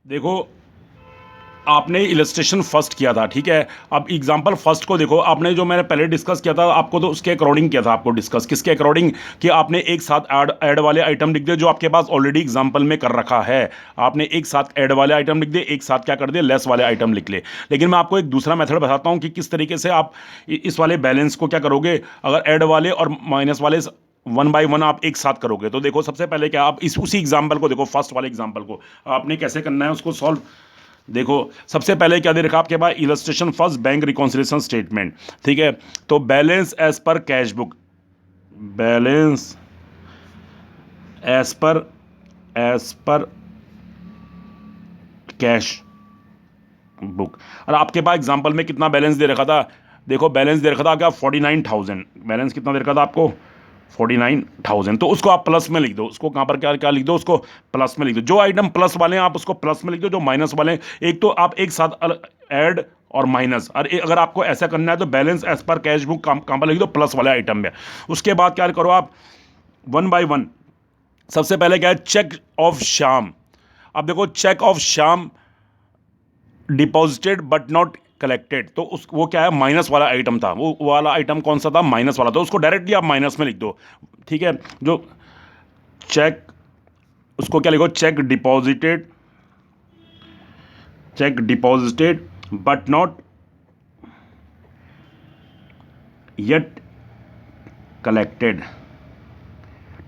देखो, आपने illustration first किया था, ठीक है। अब एग्जांपल फर्स्ट को देखो, आपने जो मैंने पहले डिस्कस किया था आपको, तो उसके अकॉर्डिंग किया था आपको डिस्कस, किसके अकॉर्डिंग कि आपने एक साथ ऐड वाले आइटम लिख दिए जो आपके पास ऑलरेडी एग्जांपल में कर रखा है। आपने एक साथ ऐड वाले आइटम लिख दिए, एक साथ क्या कर दिए, लेस वाले आइटम लिख ले। लेकिन मैं आपको एक दूसरा मेथड बताता हूँ कि किस तरीके से आप इस वाले बैलेंस को क्या करोगे, अगर ऐड वाले और माइनस वाले वन बाय वन आप एक साथ करोगे। तो देखो, सबसे पहले क्या, आप इस उसी एग्जाम्पल को देखो, फर्स्ट वाले एग्जाम्पल को आपने कैसे करना है उसको सॉल्व। देखो, सबसे पहले क्या दे रखा आपके पास, illustration first, bank reconciliation statement, ठीक है। तो balance as per cash book, balance as per cash book. और आपके पास एग्जांपल में कितना बैलेंस दे रखा था, देखो बैलेंस दे रखा था क्या, 49,000। बैलेंस कितना दे रखा था आपको, 49,000। तो उसको आप प्लस में लिख दो, उसको कहाँ पर क्या क्या लिख दो, उसको प्लस में लिख दो। जो आइटम प्लस वाले हैं आप उसको प्लस में लिख दो, जो माइनस वाले हैं एक तो आप एक साथ ऐड और माइनस। और अगर आपको ऐसा करना है तो balance as per cash book कहाँ पर लिख दो, प्लस वाले आइटम में। उसके बाद क्या करो आप, वन बाय वन। सबसे पहले क्या है, चेक ऑफ श्याम। अब देखो, cheque of Shyam deposited but not collected, तो उस वो क्या है, माइनस वाला आइटम था। वो वाला आइटम कौन सा था, माइनस वाला। तो उसको डायरेक्टली आप माइनस में लिख दो, ठीक है। जो चेक, उसको क्या लिखो, check deposited but not yet collected,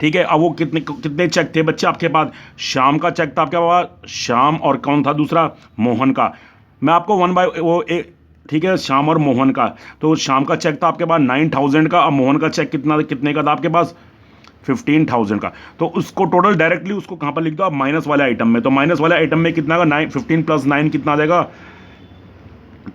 ठीक है। अब वो कितने कितने चेक थे बच्चे आपके पास, शाम का चेक था आपके पास, शाम और कौन था दूसरा, मोहन का। मैं आपको वन बाय वो एक, ठीक है, शाम और मोहन का। तो शाम का चेक था आपके पास 9,000 का, और मोहन का चेक कितने का था आपके पास, 15,000 का। तो उसको टोटल डायरेक्टली उसको कहाँ पर लिख दो आप, माइनस वाले आइटम में। तो माइनस वाले आइटम में कितना का, 15 प्लस 9 कितना आ जाएगा,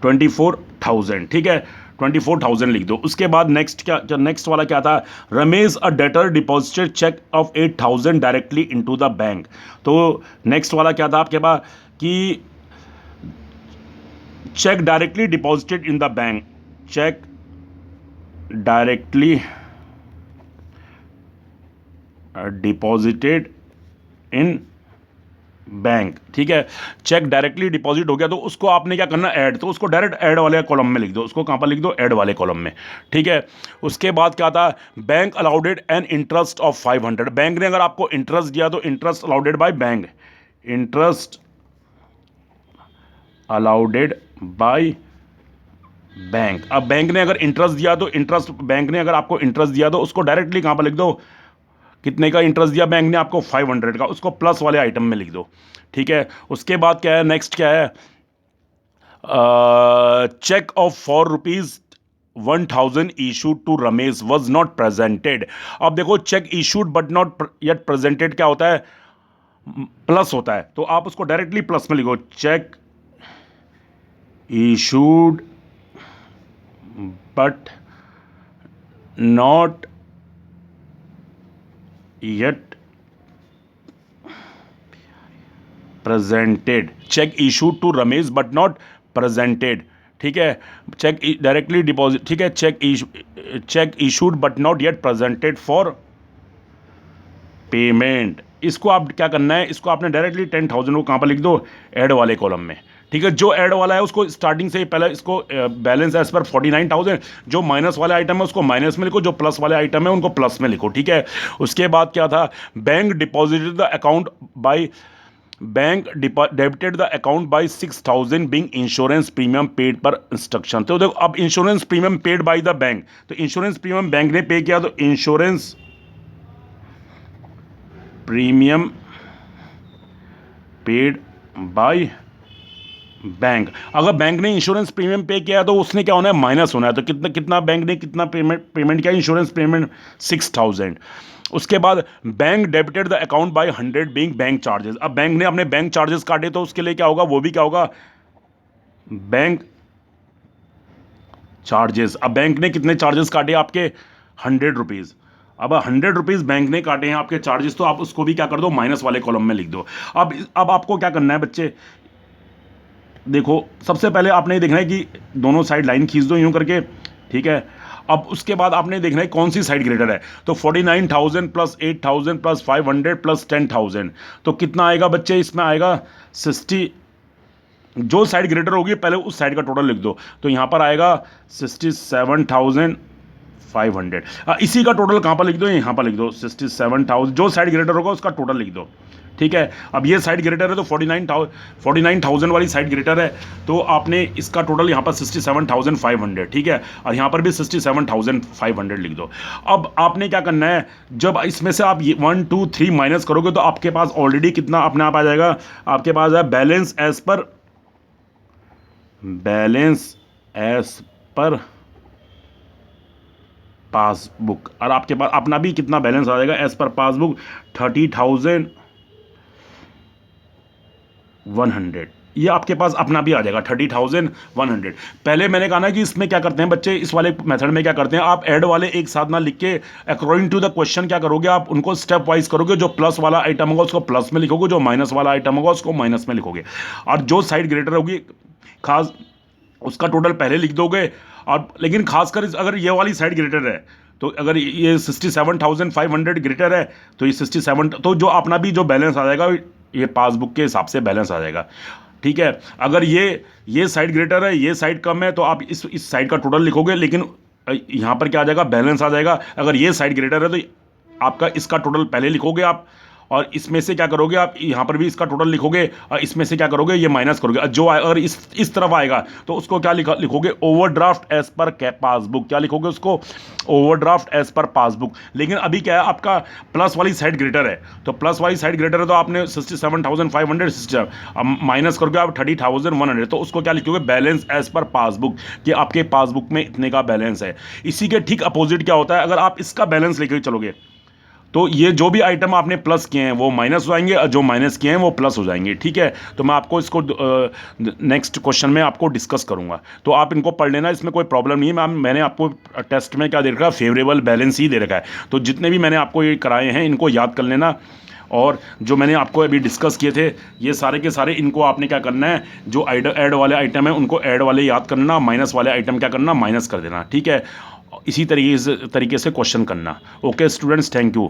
24,000, ठीक है। 24,000 लिख दो। उसके बाद नेक्स्ट क्या, नेक्स्ट वाला क्या था, Ramesh a debtor deposited cheque of 8,000 directly into the bank. तो नेक्स्ट वाला क्या था आपके पास कि cheque directly deposited in the bank, cheque directly deposited in bank, ठीक है। चेक डायरेक्टली डिपॉजिट हो गया, तो उसको आपने क्या करना, ऐड। तो उसको डायरेक्ट ऐड वाले कॉलम में लिख दो, उसको कहां पर लिख दो, ऐड वाले कॉलम में, ठीक है। उसके बाद क्या था, bank allowed an interest of 500। Bank ने अगर आपको इंटरेस्ट दिया तो interest allowed by bank, interest allowed by bank. अब बैंक ने अगर इंटरेस्ट दिया तो इंटरेस्ट, बैंक ने अगर आपको इंटरेस्ट दिया तो उसको डायरेक्टली कहां पर लिख दो, कितने का इंटरेस्ट दिया बैंक ने आपको, 500 का, उसको प्लस वाले आइटम में लिख दो, ठीक है। उसके बाद क्या है, नेक्स्ट क्या है, cheque of ₹4 1,000 issued to Ramesh was not presented. अब देखो, cheque issued but not yet presented क्या होता है, प्लस होता है। तो आप उसको डायरेक्टली प्लस में लिखो, cheque issued but not yet presented, cheque issued to Ramesh but not presented, ठीक है। चेक डायरेक्टली डिपॉजिट, ठीक है। Cheque issued but not yet presented for payment. इसको आप क्या करना है, इसको आपने डायरेक्टली 10,000 को कहां पर लिख दो, ऐड वाले कॉलम में, ठीक है। जो ऐड वाला है उसको स्टार्टिंग से ही पहले इसको बैलेंस एज पर 49,000, जो माइनस वाले आइटम है उसको माइनस में लिखो, जो प्लस वाले आइटम है उनको प्लस में लिखो, ठीक है। उसके बाद क्या था, bank deposited the account by, bank debited the account by 6,000 being insurance premium paid per instruction. तो देखो, अब insurance premium paid by the bank, तो इंश्योरेंस प्रीमियम बैंक ने पे किया, तो insurance premium paid by bank. अगर bank ने insurance premium pay किया है तो उसने क्या होना है, माइनस होना है। तो कितना कितना बैंक ने कितना पेमेंट किया, इंश्योरेंस पेमेंट 6,000। उसके बाद bank debited the account by 100 being bank charges. अब बैंक ने अपने बैंक चार्जेस काटे, तो उसके लिए क्या होगा, वो भी क्या होगा, बैंक चार्जेस। अब बैंक ने कितने चार्जेस काटे आपके, 100 रुपीज़। अब 100 रुपीज़ बैंक ने काटे हैं आपके चार्जेस, तो आप उसको भी क्या कर दो, माइनस वाले कॉलम में लिख दो। अब आपको क्या करना है बच्चे, देखो, सबसे पहले आपने ये देखना है कि दोनों साइड लाइन खींच दो यूं करके, ठीक है। अब उसके बाद आपने देखना है कौन सी साइड ग्रेटर है। तो 49,000 प्लस 8,000 प्लस 500 प्लस 10,000, तो कितना आएगा बच्चे, इसमें आएगा 60। जो साइड ग्रेटर होगी पहले उस साइड का टोटल लिख दो, तो यहाँ पर आएगा 67,500। इसी का टोटल कहाँ पर लिख दो, यहाँ पर लिख दो 67,000, जो साइड ग्रेटर होगा उसका टोटल लिख दो, ठीक है। अब ये साइड ग्रेटर है तो 49,000 वाली साइड ग्रेटर है, तो आपने इसका टोटल यहाँ पर 67,500, ठीक है, और यहाँ पर भी 67,500 लिख दो। अब आपने क्या करना है, जब इसमें से आप 1 2 3 माइनस करोगे तो आपके पास ऑलरेडी कितना अपने आप आ जाएगा, आपके पास है बैलेंस एज पर पासबुक, और आपके पास अपना भी कितना बैलेंस आ जाएगा एज पर पासबुक, 30,100। ये आपके पास अपना भी आ जाएगा 30,100। पहले मैंने कहा ना कि इसमें क्या करते हैं बच्चे, इस वाले मेथड में क्या करते हैं, आप ऐड वाले एक साथ ना लिख के अकॉर्डिंग टू द क्वेश्चन क्या करोगे, आप उनको स्टेप वाइज करोगे। जो प्लस वाला आइटम होगा उसको प्लस में लिखोगे, जो माइनस वाला आइटम होगा उसको माइनस में लिखोगे, और जो साइड ग्रेटर होगी खास उसका टोटल पहले लिख दोगे। और लेकिन खासकर अगर ये वाली साइड ग्रेटर है, तो अगर ये 67,500 ग्रेटर है तो ये 67, तो जो अपना भी जो बैलेंस आ जाएगा ये पासबुक के हिसाब से बैलेंस आ जाएगा, ठीक है। अगर ये साइड ग्रेटर है, ये साइड कम है, तो आप इस साइड का टोटल लिखोगे, लेकिन यहाँ पर क्या आ जाएगा, बैलेंस आ जाएगा। अगर ये साइड ग्रेटर है तो आपका इसका टोटल पहले लिखोगे आप, और इसमें से क्या करोगे, आप यहाँ पर भी इसका टोटल लिखोगे, और इसमें से क्या करोगे, ये माइनस करोगे। जो अगर इस तरफ आएगा तो उसको क्या लिखोगे, ओवरड्राफ्ट एज पर पासबुक। क्या लिखोगे उसको, ओवरड्राफ्ट एज पर पासबुक। लेकिन अभी क्या है, आपका प्लस वाली साइड ग्रेटर है, तो प्लस वाली साइड ग्रेटर है तो आपने 67,500 माइनस करोगे आप 30,100, तो उसको क्या लिखोगे, बैलेंस एज पर पासबुक, कि आपके पासबुक में इतने का बैलेंस है। इसी के ठीक अपोजिट क्या होता है, अगर आप इसका बैलेंस लेकर चलोगे तो ये जो भी आइटम आपने प्लस किए हैं वो माइनस हो जाएंगे, और जो माइनस किए हैं वो प्लस हो जाएंगे, ठीक है। तो मैं आपको इसको नेक्स्ट क्वेश्चन में आपको डिस्कस करूंगा, तो आप इनको पढ़ लेना, इसमें कोई प्रॉब्लम नहीं है। मैंने आपको टेस्ट में क्या दे रखा है, फेवरेबल बैलेंस ही दे रखा है। तो जितने भी मैंने आपको ये कराए हैं इनको याद कर लेना, और जो मैंने आपको अभी डिस्कस किए थे ये सारे के सारे, इनको आपने क्या करना है, जो ऐड वाले आइटम है उनको ऐड वाले याद करना, माइनस वाले आइटम क्या करना, माइनस कर देना, ठीक है। इसी तरीके से क्वेश्चन करना। Okay students, thank you.